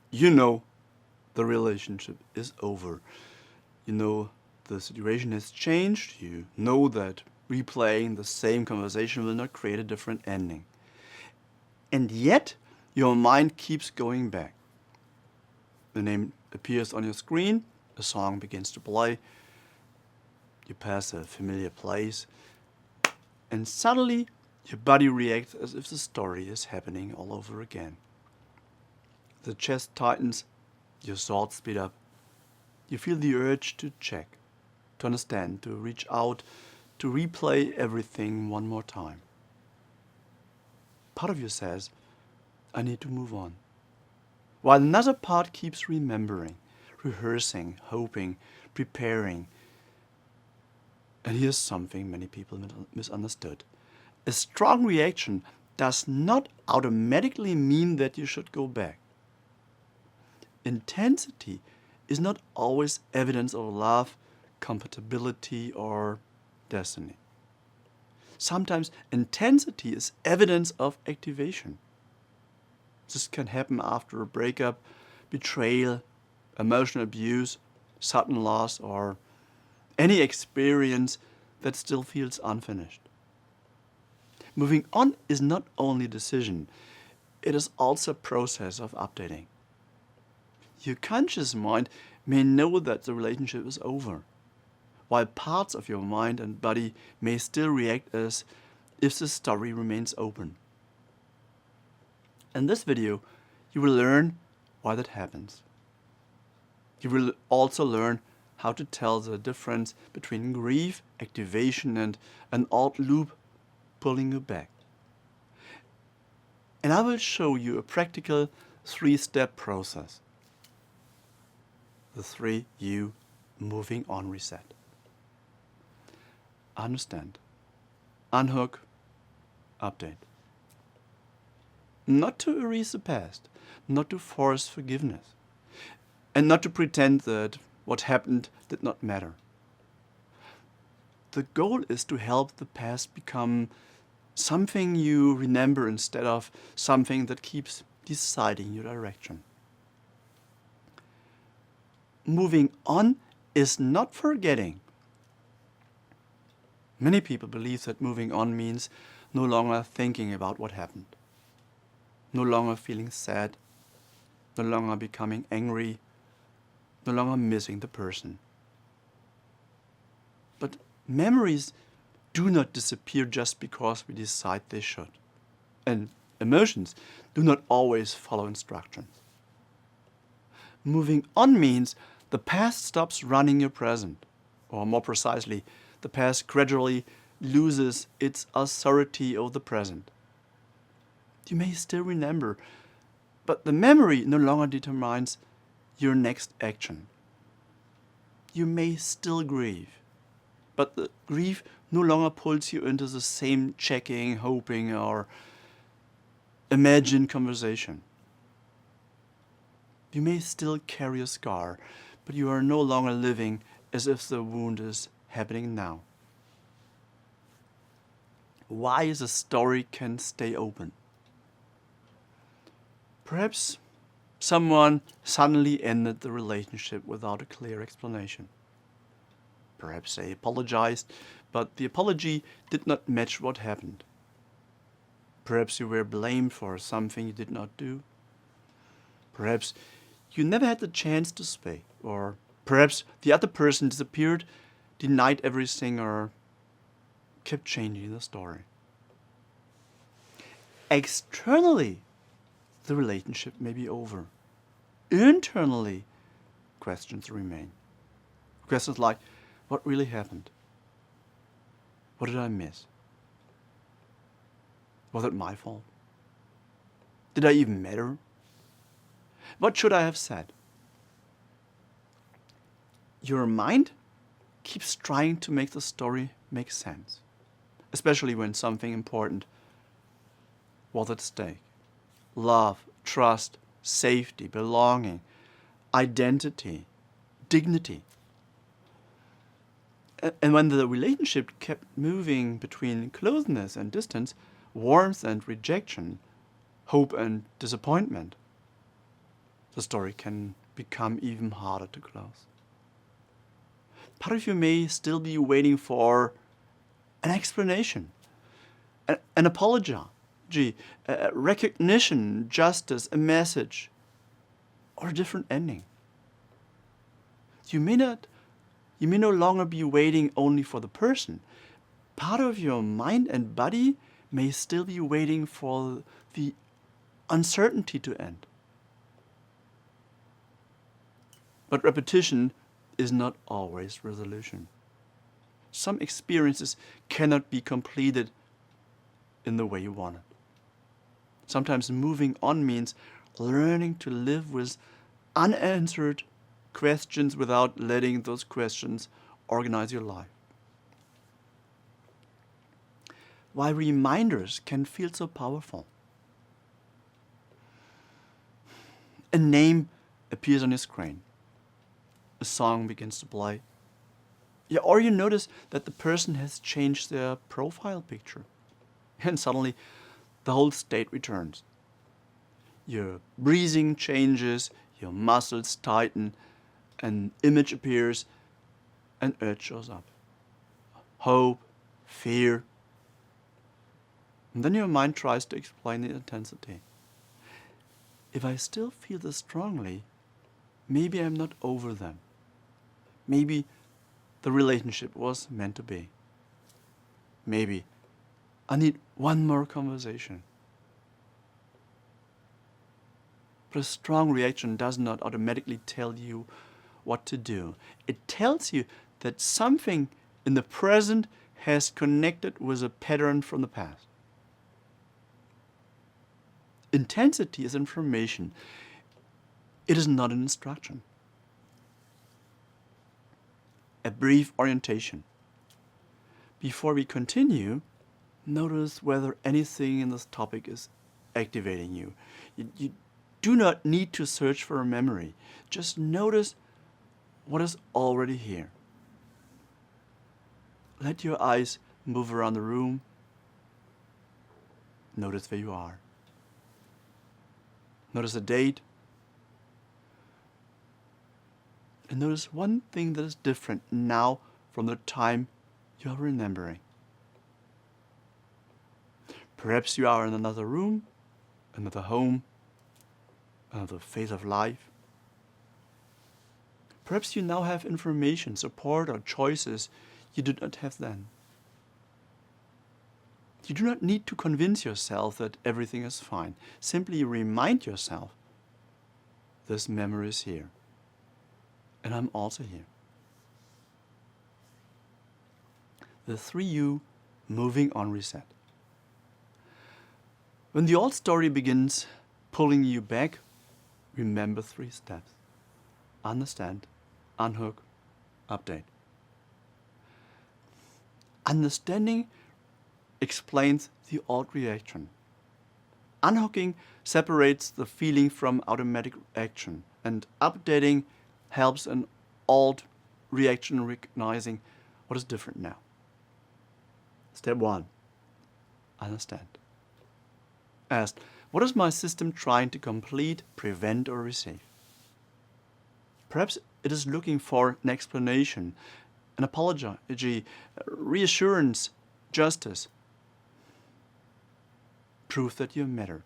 You know the relationship is over. You know the situation has changed. You know that replaying the same conversation will not create a different ending. And yet, your mind keeps going back. The name appears on your screen, a song begins to play, you pass a familiar place, and suddenly your body reacts as if the story is happening all over again. The chest tightens, your thoughts speed up. You feel the urge to check, to understand, to reach out, to replay everything one more time. Part of you says, I need to move on. While another part keeps remembering, rehearsing, hoping, preparing. And here's something many people misunderstood. A strong reaction does not automatically mean that you should go back. Intensity is not always evidence of love, compatibility, or destiny. Sometimes intensity is evidence of activation. This can happen after a breakup, betrayal, emotional abuse, sudden loss, or any experience that still feels unfinished. Moving on is not only a decision, it is also a process of updating. Your conscious mind may know that the relationship is over, while parts of your mind and body may still react as if the story remains open. In this video, you will learn why that happens. You will also learn how to tell the difference between grief, activation, and an old loop pulling you back. And I will show you a practical 3-step process. The 3U moving on reset. Understand. Unhook. Update. Not to erase the past, not to force forgiveness, and not to pretend that what happened did not matter. The goal is to help the past become something you remember instead of something that keeps deciding your direction. Moving on is not forgetting. Many people believe that moving on means no longer thinking about what happened, no longer feeling sad, no longer becoming angry, no longer missing the person. But memories do not disappear just because we decide they should. And emotions do not always follow instructions. Moving on means the past stops running your present, or more precisely, the past gradually loses its authority over the present. You may still remember, but the memory no longer determines your next action. You may still grieve, but the grief no longer pulls you into the same checking, hoping, or imagined conversation. You may still carry a scar, but you are no longer living as if the wound is happening now. Why a story can stay open? Perhaps someone suddenly ended the relationship without a clear explanation. Perhaps they apologized, but the apology did not match what happened. Perhaps you were blamed for something you did not do. Perhaps you never had the chance to speak, or perhaps the other person disappeared, denied everything, or kept changing the story. Externally, the relationship may be over. Internally, questions remain. Questions like, what really happened? What did I miss? Was it my fault? Did I even matter? What should I have said? Your mind keeps trying to make the story make sense, especially when something important was at stake. Love, trust, safety, belonging, identity, dignity. And when the relationship kept moving between closeness and distance, warmth and rejection, hope and disappointment, the story can become even harder to close. Part of you may still be waiting for an explanation, an apology, a recognition, justice, a message, or a different ending. You may no longer be waiting only for the person. Part of your mind and body may still be waiting for the uncertainty to end. But repetition is not always resolution. Some experiences cannot be completed in the way you want it. Sometimes moving on means learning to live with unanswered questions without letting those questions organize your life. Why reminders can feel so powerful. A name appears on your screen. A song begins to play. Yeah, or you notice that the person has changed their profile picture. And suddenly, the whole state returns. Your breathing changes, your muscles tighten, an image appears, an urge shows up. Hope, fear. And then your mind tries to explain the intensity. If I still feel this strongly, maybe I'm not over them. Maybe the relationship was meant to be. Maybe I need one more conversation. But a strong reaction does not automatically tell you what to do. It tells you that something in the present has connected with a pattern from the past. Intensity is information. It is not an instruction. A brief orientation. Before we continue, notice whether anything in this topic is activating you. You do not need to search for a memory. Just notice what is already here. Let your eyes move around the room. Notice where you are. Notice the date. And notice one thing that is different now from the time you are remembering. Perhaps you are in another room, another home, another phase of life. Perhaps you now have information, support, or choices you did not have then. You do not need to convince yourself that everything is fine. Simply remind yourself, this memory is here. And I'm also here. The 3U moving on reset. When the old story begins pulling you back, remember 3 steps. Understand, unhook, update. Understanding explains the old reaction. Unhooking separates the feeling from automatic action, and updating helps an old reaction recognizing what is different now. Step 1. Understand. Ask, what is my system trying to complete, prevent, or receive? Perhaps it is looking for an explanation, an apology, reassurance, justice, proof that you mattered,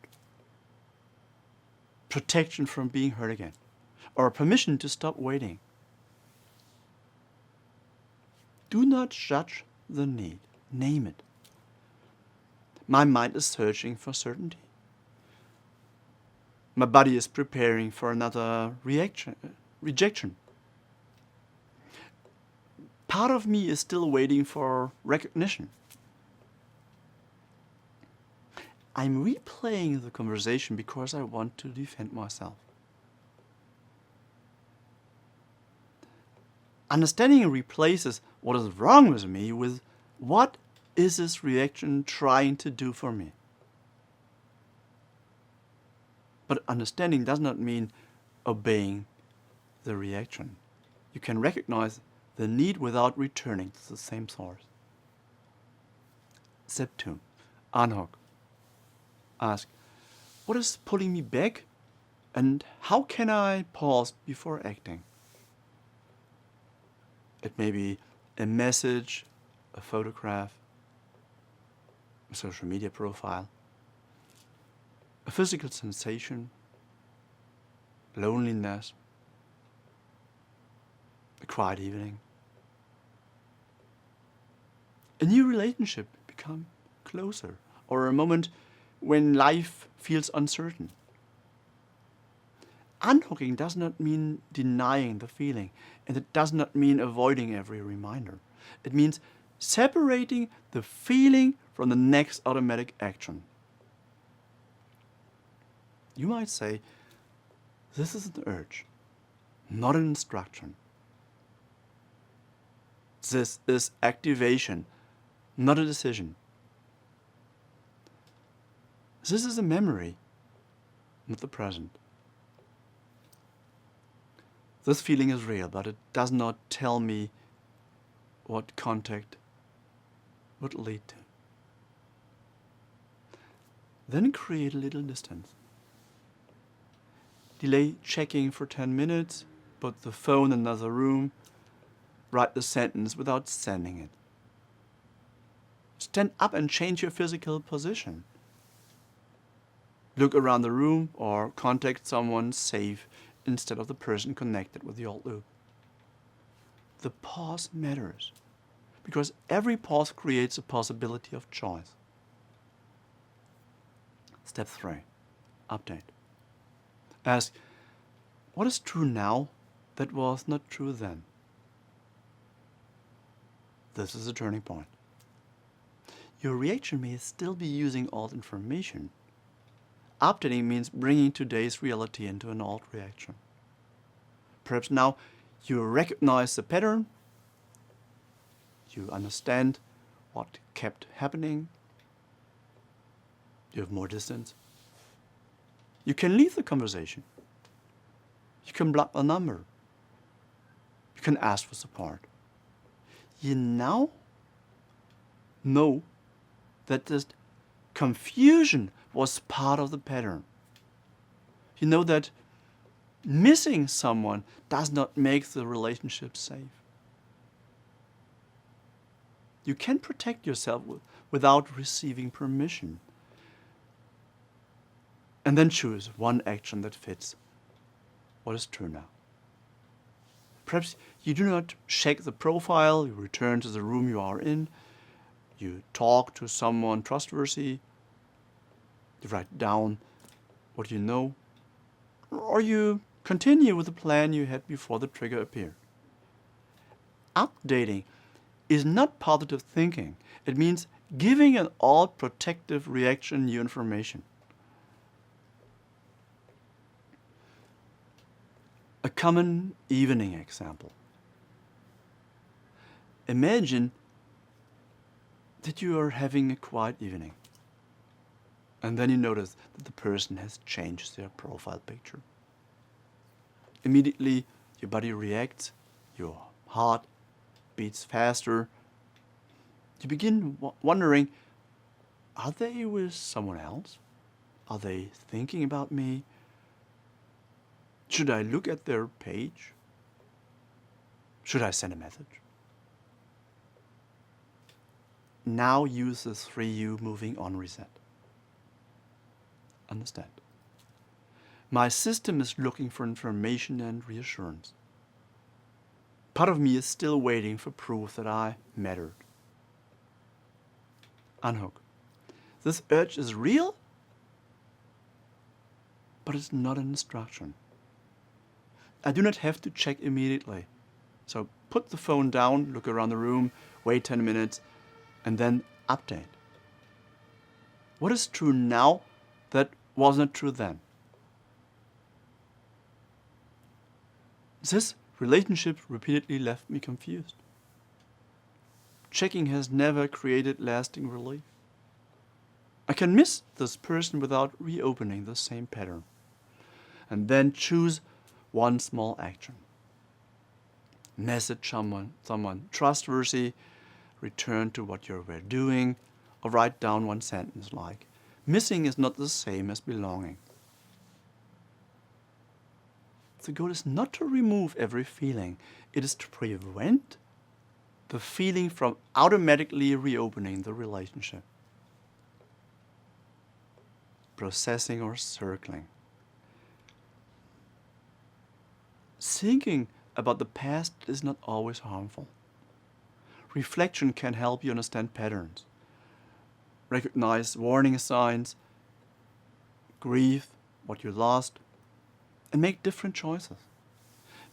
protection from being hurt again, or permission to stop waiting. Do not judge the need. Name it. My mind is searching for certainty. My body is preparing for another rejection. Part of me is still waiting for recognition. I'm replaying the conversation because I want to defend myself. Understanding replaces what is wrong with me with what is this reaction trying to do for me. But understanding does not mean obeying the reaction. You can recognize the need without returning to the same source. Step 2. Unhook. Ask, what is pulling me back And how can I pause before acting? It may be a message, a photograph, a social media profile, a physical sensation, loneliness, a quiet evening. A new relationship become closer, or a moment when life feels uncertain. Unhooking does not mean denying the feeling, and it does not mean avoiding every reminder. It means separating the feeling from the next automatic action. You might say, this is an urge, not an instruction. This is activation, not a decision. This is a memory, not the present. This feeling is real, but it does not tell me what contact would lead to. Then create a little distance. Delay checking for 10 minutes, put the phone in another room, write the sentence without sending it. Stand up and change your physical position. Look around the room or contact someone safe instead of the person connected with the old loop. The pause matters because every pause creates a possibility of choice. Step 3. Update. Ask, what is true now that was not true then? This is a turning point. Your reaction may still be using old information. Updating means bringing today's reality into an old reaction. Perhaps now you recognize the pattern, you understand what kept happening, you have more distance. You can leave the conversation. You can block the number. You can ask for support. You now know that this confusion was part of the pattern. You know that missing someone does not make the relationship safe. You can protect yourself without receiving permission. And then choose one action that fits what is true now. Perhaps you do not check the profile, you return to the room you are in, you talk to someone trustworthy, you write down what you know, or you continue with the plan you had before the trigger appeared. Updating is not positive thinking. It means giving an old protective reaction new information. A common evening example. Imagine that you are having a quiet evening, and then you notice that the person has changed their profile picture. Immediately, your body reacts, your heart beats faster. You begin wondering, are they with someone else? Are they thinking about me? Should I look at their page? Should I send a message? Now use the 3U moving on reset. Understand. My system is looking for information and reassurance. Part of me is still waiting for proof that I mattered. Unhook. This urge is real, but it's not an instruction. I do not have to check immediately. So put the phone down, look around the room, wait 10 minutes, and then update. What is true now that was not true then? This relationship repeatedly left me confused. Checking has never created lasting relief. I can miss this person without reopening the same pattern. And then choose one small action. Message someone trustworthy, return to what you were doing, or write down one sentence like, missing is not the same as belonging. The goal is not to remove every feeling. It is to prevent the feeling from automatically reopening the relationship. Processing or circling. Thinking about the past is not always harmful. Reflection can help you understand patterns, recognize warning signs, grieve what you lost, and make different choices.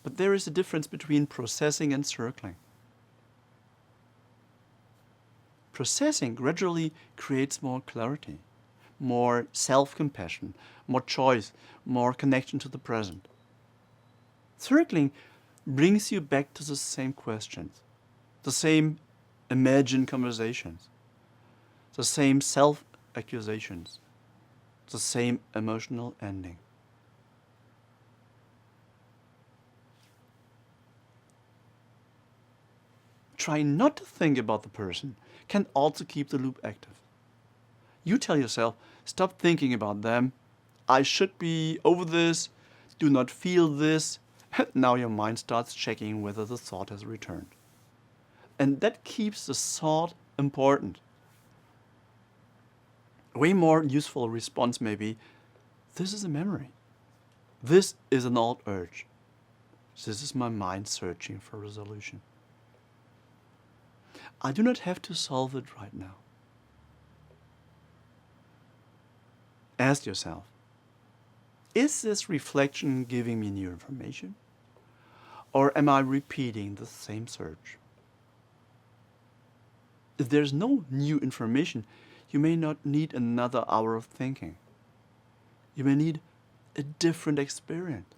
But there is a difference between processing and circling. Processing gradually creates more clarity, more self-compassion, more choice, more connection to the present. Circling brings you back to the same questions, the same imagined conversations, the same self-accusations, the same emotional ending. Trying not to think about the person can also keep the loop active. You tell yourself, stop thinking about them. I should be over this. Do not feel this. Now your mind starts checking whether the thought has returned. And that keeps the thought important. A way more useful response may be, this is a memory. This is an old urge. This is my mind searching for resolution. I do not have to solve it right now. Ask yourself, is this reflection giving me new information? Or am I repeating the same search? If there's no new information, you may not need another hour of thinking. You may need a different experience.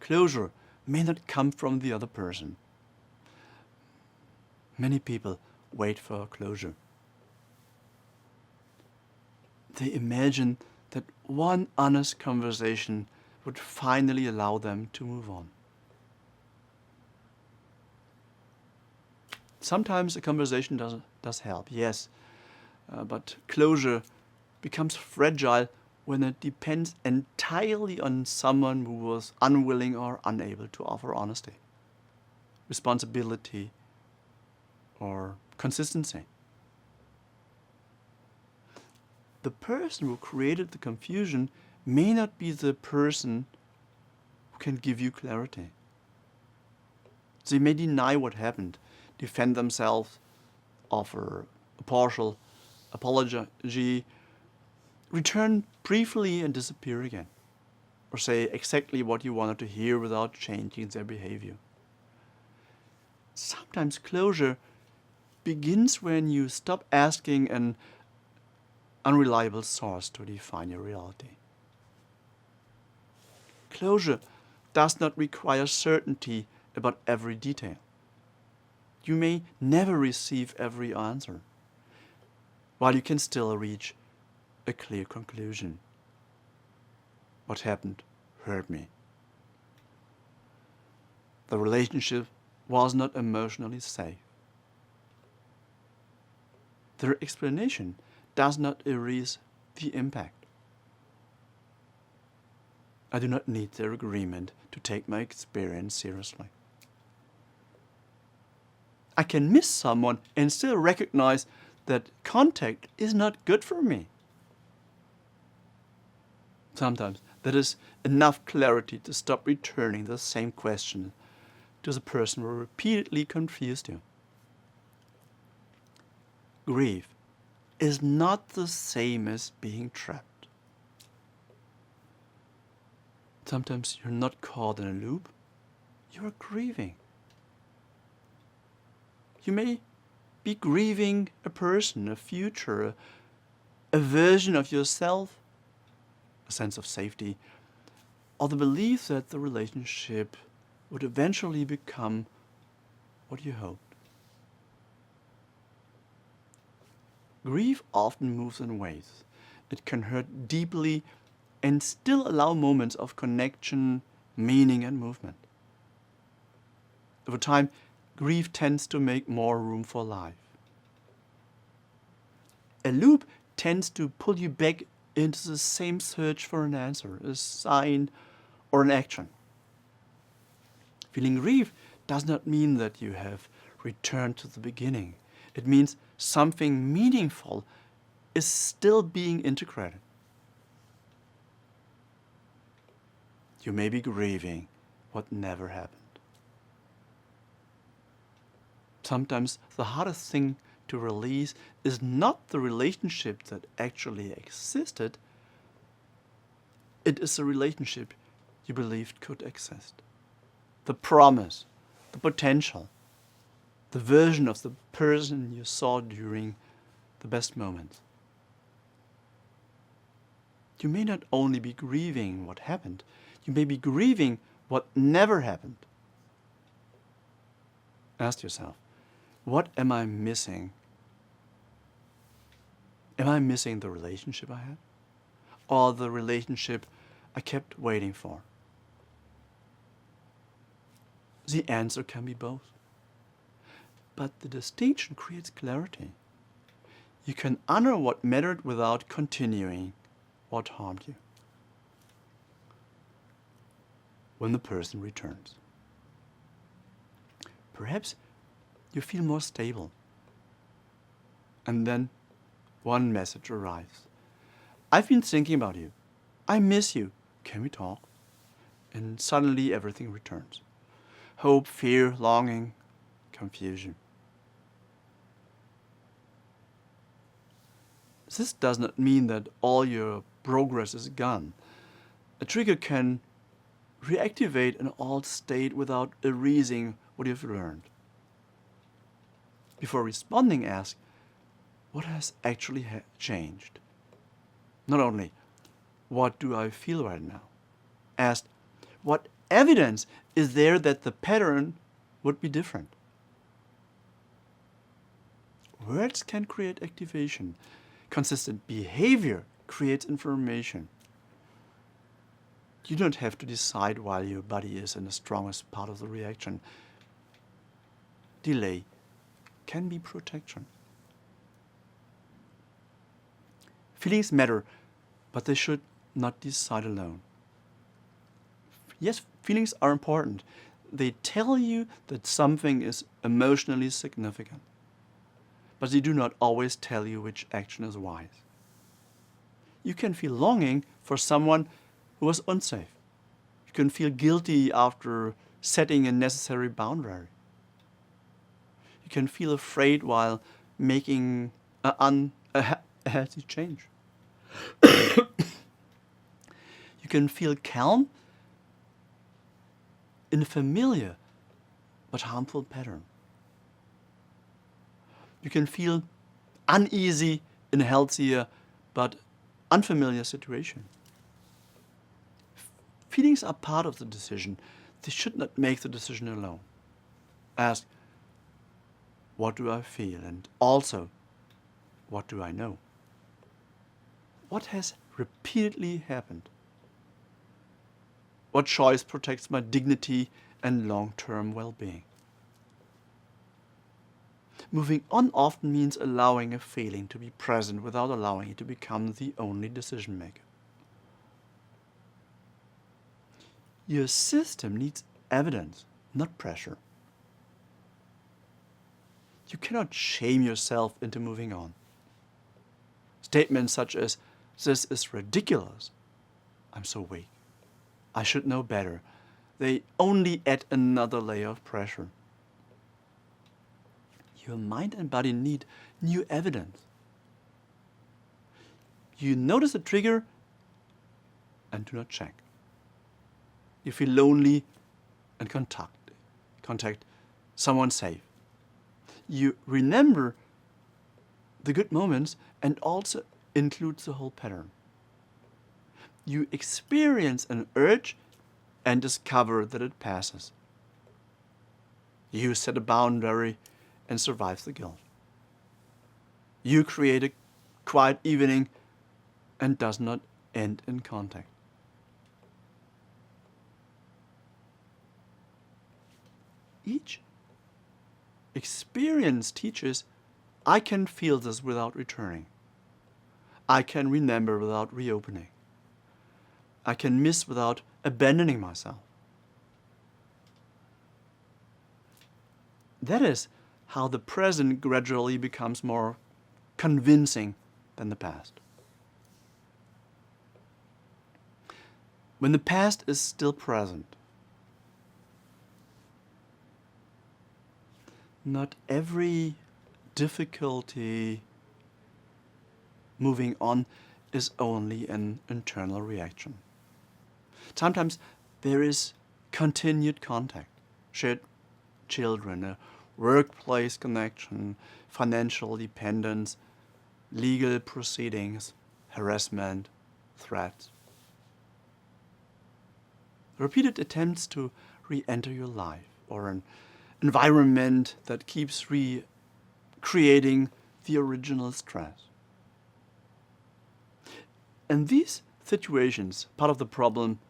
Closure may not come from the other person. Many people wait for closure. They imagine that one honest conversation would finally allow them to move on. Sometimes a conversation does help, yes, but closure becomes fragile when it depends entirely on someone who was unwilling or unable to offer honesty, responsibility, or consistency. The person who created the confusion may not be the person who can give you clarity. They may deny what happened, defend themselves, offer a partial apology, return briefly and disappear again, or say exactly what you wanted to hear without changing their behavior. Sometimes closure begins when you stop asking an unreliable source to define your reality. Closure does not require certainty about every detail. You may never receive every answer, while you can still reach a clear conclusion. What happened hurt me. The relationship was not emotionally safe. Their explanation does not erase the impact. I do not need their agreement to take my experience seriously. I can miss someone and still recognize that contact is not good for me. Sometimes that is enough clarity to stop returning the same question to the person who repeatedly confused you. Grief is not the same as being trapped. Sometimes you're not caught in a loop, you are grieving. You may be grieving a person, a future, a version of yourself, a sense of safety, or the belief that the relationship would eventually become what you hoped. Grief often moves in waves. It can hurt deeply and still allow moments of connection, meaning, and movement. Over time, grief tends to make more room for life. A loop tends to pull you back into the same search for an answer, a sign, or an action. Feeling grief does not mean that you have returned to the beginning. It means something meaningful is still being integrated. You may be grieving what never happened. Sometimes the hardest thing to release is not the relationship that actually existed. It is a relationship you believed could exist. The promise, the potential, the version of the person you saw during the best moments. You may not only be grieving what happened, you may be grieving what never happened. Ask yourself, what am I missing? Am I missing the relationship I had? Or the relationship I kept waiting for? The answer can be both. But the distinction creates clarity. You can honor what mattered without continuing what harmed you. When the person returns, perhaps you feel more stable. And then one message arrives. I've been thinking about you. I miss you. Can we talk? And suddenly everything returns. Hope, fear, longing, confusion. This does not mean that all your progress is gone. A trigger can reactivate an old state without erasing what you've learned. Before responding, ask, what has actually changed? Not only, what do I feel right now? Ask, what evidence is there that the pattern would be different? Words can create activation. Consistent behavior creates information. You don't have to decide while your body is in the strongest part of the reaction. Delay can be protection. Feelings matter, but they should not decide alone. Yes, feelings are important. They tell you that something is emotionally significant, but they do not always tell you which action is wise. You can feel longing for someone who was unsafe. You can feel guilty after setting a necessary boundary. You can feel afraid while making a healthy change. You can feel calm in a familiar but harmful pattern. You can feel uneasy in a healthier but unfamiliar situation. Feelings are part of the decision. They should not make the decision alone. Ask, what do I feel? And also, what do I know? What has repeatedly happened? What choice protects my dignity and long-term well-being? Moving on often means allowing a feeling to be present without allowing it to become the only decision maker. Your system needs evidence, not pressure. You cannot shame yourself into moving on. Statements such as, "This is ridiculous," "I'm so weak," "I should know better," they only add another layer of pressure. Your mind and body need new evidence. You notice a trigger and do not check. You feel lonely and contact someone safe. You remember the good moments and also include the whole pattern. You experience an urge and discover that it passes. You set a boundary and survive the guilt. You create a quiet evening and does not end in contact. Each experience teaches, I can feel this without returning. I can remember without reopening. I can miss without abandoning myself. That is how the present gradually becomes more convincing than the past. When the past is still present, not every difficulty moving on is only an internal reaction. Sometimes there is continued contact, shared children, a workplace connection, financial dependence, legal proceedings, harassment, threats. Repeated attempts to re-enter your life, or an environment that keeps recreating the original stress. And these situations, part of the problem,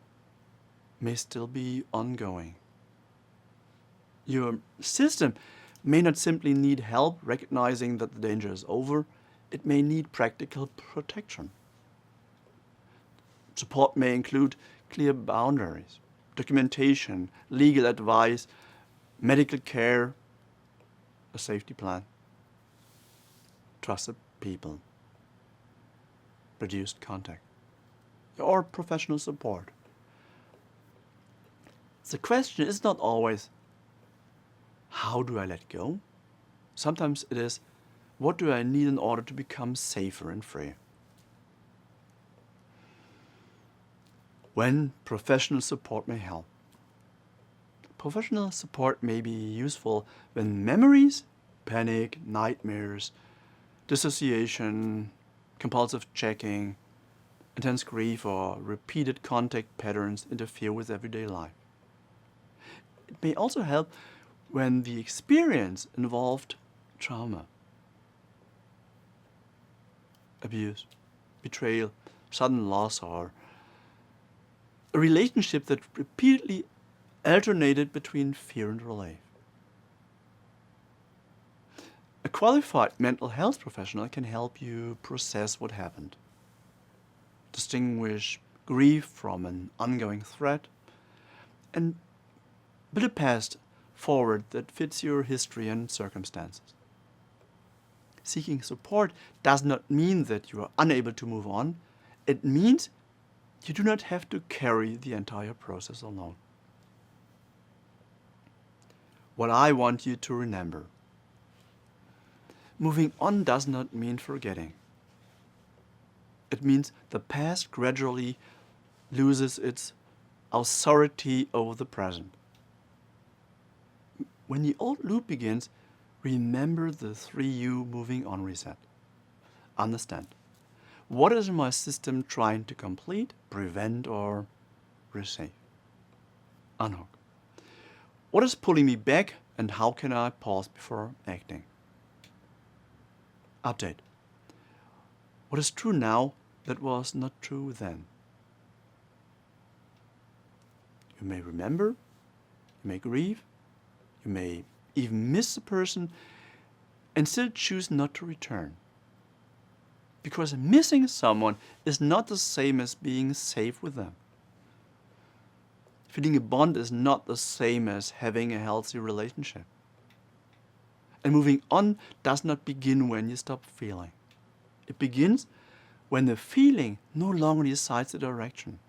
may still be ongoing. Your system may not simply need help recognizing that the danger is over, it may need practical protection. Support may include clear boundaries, documentation, legal advice, medical care, a safety plan, trusted people, reduced contact, or professional support. The question is not always, how do I let go? Sometimes it is, what do I need in order to become safer and free? When professional support may help. Professional support may be useful when memories, panic, nightmares, dissociation, compulsive checking, intense grief, or repeated contact patterns interfere with everyday life. It may also help when the experience involved trauma, abuse, betrayal, sudden loss, or a relationship that repeatedly alternated between fear and relief. A qualified mental health professional can help you process what happened, distinguish grief from an ongoing threat, and build a path forward that fits your history and circumstances. Seeking support does not mean that you are unable to move on. It means you do not have to carry the entire process alone. What I want you to remember: moving on does not mean forgetting. It means the past gradually loses its authority over the present. When the old loop begins, remember the 3U moving on reset. Understand. What is my system trying to complete, prevent, or resave? Unhook. What is pulling me back, and how can I pause before acting? Update. What is true now that was not true then? You may remember, you may grieve, you may even miss a person and still choose not to return. Because missing someone is not the same as being safe with them. Feeling a bond is not the same as having a healthy relationship. And moving on does not begin when you stop feeling. It begins when the feeling no longer decides the direction.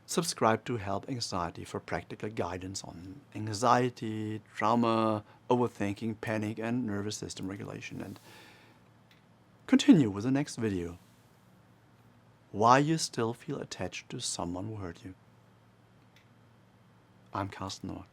Subscribe to Help Anxiety for practical guidance on anxiety, trauma, overthinking, panic, and nervous system regulation. And continue with the next video. Why you still feel attached to someone who hurt you. I'm Carsten Nord.